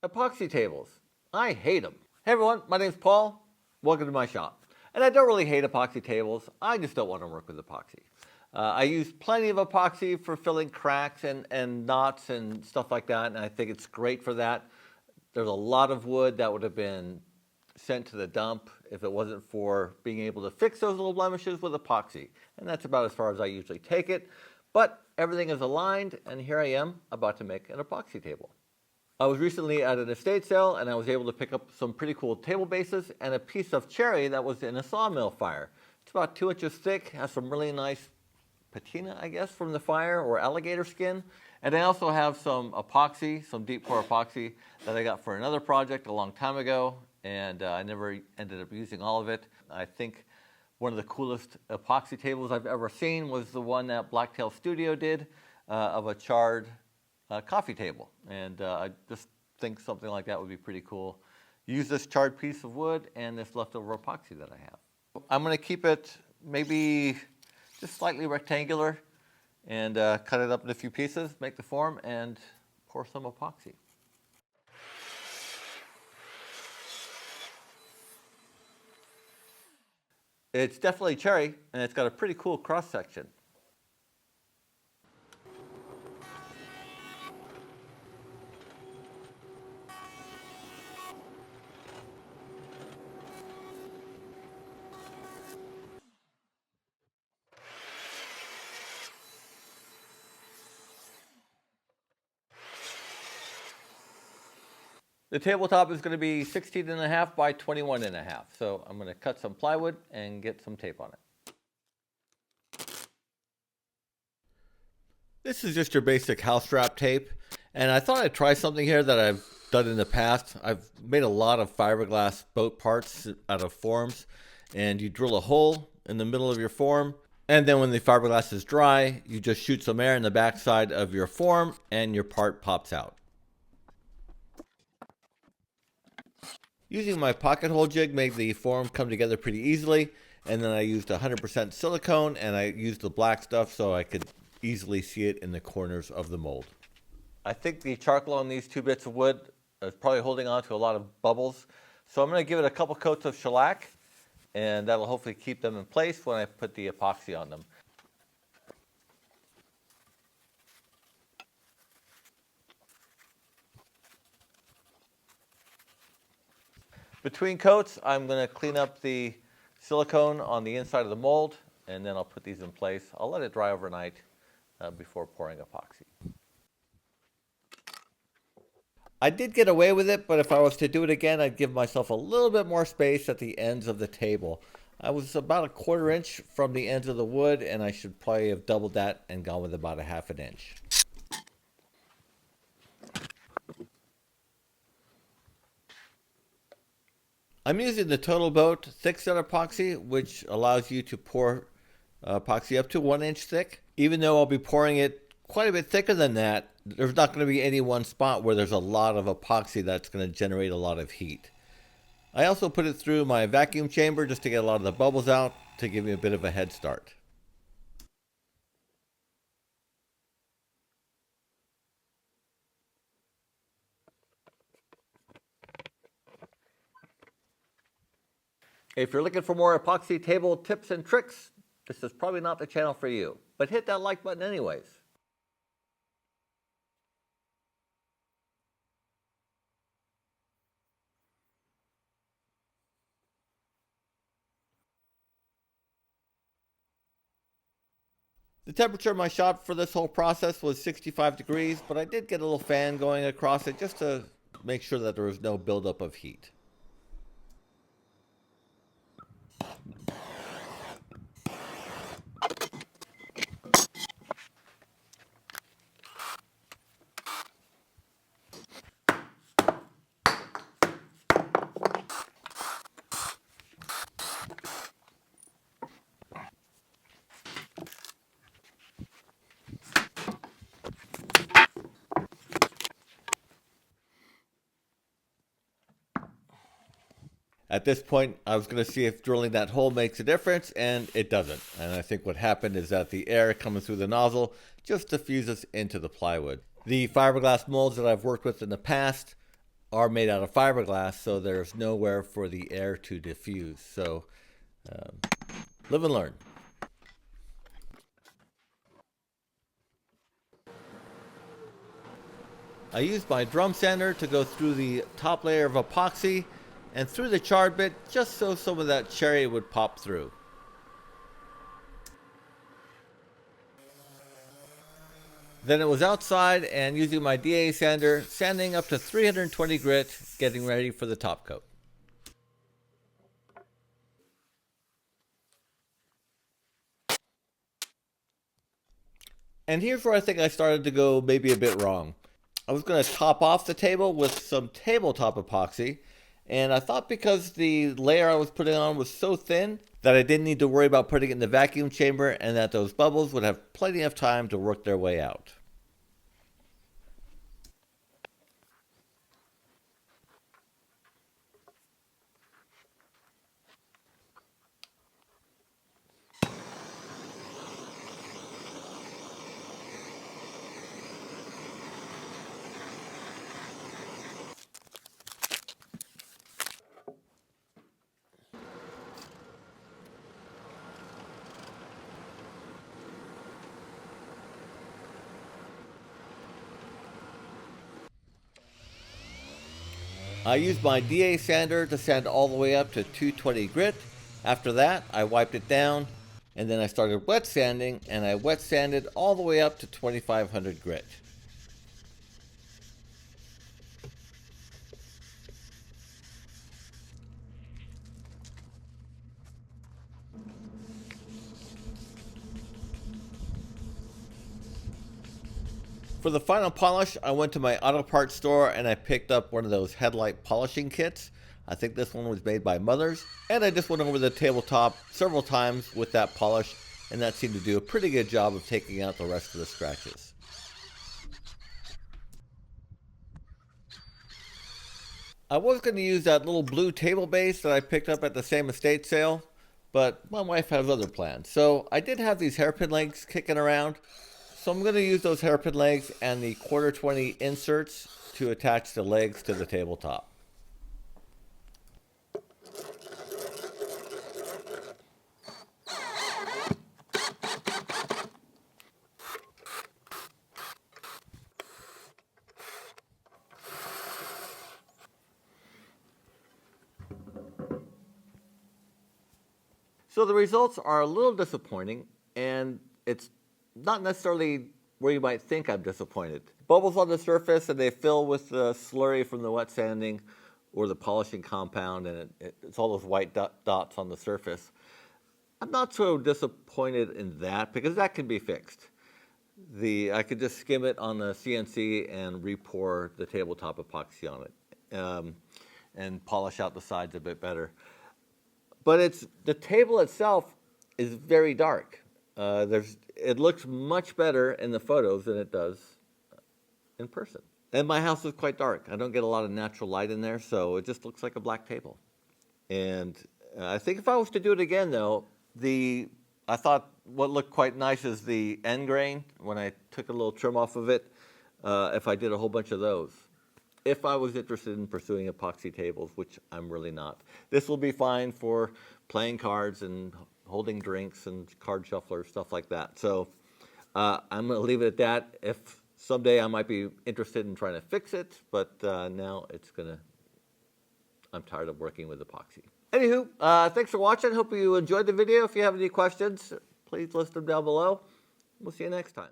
Epoxy tables. I hate them. Hey everyone, my name's Paul. Welcome to my shop. And I don't really hate epoxy tables. I just don't want to work with epoxy. I use plenty of epoxy for filling cracks and knots and stuff like that, and I think it's great for that. There's a lot of wood that would have been sent to the dump if it wasn't for being able to fix those little blemishes with epoxy. And that's about as far as I usually take it. But everything is aligned, and here I am about to make an epoxy table. I was recently at an estate sale, and I was able to pick up some pretty cool table bases and a piece of cherry that was in a sawmill fire. It's about 2 inches thick, has some really nice patina, I guess, from the fire, or alligator skin. And I also have some epoxy, some deep pour epoxy that I got for another project a long time ago, and I never ended up using all of it. I think one of the coolest epoxy tables I've ever seen was the one that Blacktail Studio did of a charred coffee table, and I just think something like that would be pretty cool. Use this charred piece of wood and this leftover epoxy that I have. I'm going to keep it maybe just slightly rectangular and cut it up in a few pieces, make the form, and pour some epoxy. It's definitely cherry, and it's got a pretty cool cross section. The tabletop is going to be 16.5 by 21.5. So I'm going to cut some plywood and get some tape on it. This is just your basic house wrap tape. And I thought I'd try something here that I've done in the past. I've made a lot of fiberglass boat parts out of forms. And you drill a hole in the middle of your form. And then when the fiberglass is dry, you just shoot some air in the backside of your form and your part pops out. Using my pocket hole jig made the form come together pretty easily, and then I used 100% silicone, and I used the black stuff so I could easily see it in the corners of the mold. I think the charcoal on these 2 bits of wood is probably holding on to a lot of bubbles, so I'm going to give it a couple coats of shellac, and that'll hopefully keep them in place when I put the epoxy on them. Between coats, I'm going to clean up the silicone on the inside of the mold, and then I'll put these in place. I'll let it dry overnight before pouring epoxy. I did get away with it, but if I was to do it again, I'd give myself a little bit more space at the ends of the table. I was about a 1/4 inch from the ends of the wood, and I should probably have doubled that and gone with about a 1/2 inch. I'm using the Total Boat thick set epoxy, which allows you to pour epoxy up to 1 inch thick. Even though I'll be pouring it quite a bit thicker than that, there's not going to be any one spot where there's a lot of epoxy that's going to generate a lot of heat. I also put it through my vacuum chamber just to get a lot of the bubbles out to give me a bit of a head start. If you're looking for more epoxy table tips and tricks, this is probably not the channel for you. But hit that like button anyways. The temperature of my shop for this whole process was 65 degrees, but I did get a little fan going across it just to make sure that there was no buildup of heat. At this point, I was going to see if drilling that hole makes a difference, and it doesn't. And I think what happened is that the air coming through the nozzle just diffuses into the plywood. The fiberglass molds that I've worked with in the past are made out of fiberglass, so there's nowhere for the air to diffuse. So um, live and learn. I used my drum sander to go through the top layer of epoxy and through the charred bit just so some of that cherry would pop through. Then it was outside and using my DA sander, sanding up to 320 grit, getting ready for the top coat. And here's where I think I started to go maybe a bit wrong. I was going to top off the table with some tabletop epoxy, and I thought because the layer I was putting on was so thin that I didn't need to worry about putting it in the vacuum chamber and that those bubbles would have plenty of time to work their way out. I used my DA sander to sand all the way up to 220 grit. After that, I wiped it down, and then I started wet sanding, and I wet sanded all the way up to 2500 grit. For the final polish, I went to my auto parts store and I picked up one of those headlight polishing kits. I think this one was made by Mother's. And I just went over the tabletop several times with that polish, and that seemed to do a pretty good job of taking out the rest of the scratches. I was going to use that little blue table base that I picked up at the same estate sale, but my wife has other plans. So I did have these hairpin legs kicking around. So I'm going to use those hairpin legs and the 1/4 inserts to attach the legs to the tabletop. So the results are a little disappointing, and it's not necessarily where you might think I'm disappointed. Bubbles on the surface, and they fill with the slurry from the wet sanding or the polishing compound, and it's all those white dots on the surface. I'm not so disappointed in that because that can be fixed. I could just skim it on the CNC and re-pour the tabletop epoxy on it, and polish out the sides a bit better. But the table itself is very dark. It looks much better in the photos than it does in person. And my house is quite dark. I don't get a lot of natural light in there, so it just looks like a black table. And I think if I was to do it again, though, I thought what looked quite nice is the end grain when I took a little trim off of it. If I did a whole bunch of those. If I was interested in pursuing epoxy tables, which I'm really not. This will be fine for playing cards and holding drinks and card shufflers, stuff like that. So I'm going to leave it at that. If someday I might be interested in trying to fix it, but now I'm tired of working with epoxy. Anywho, thanks for watching. Hope you enjoyed the video. If you have any questions, please list them down below. We'll see you next time.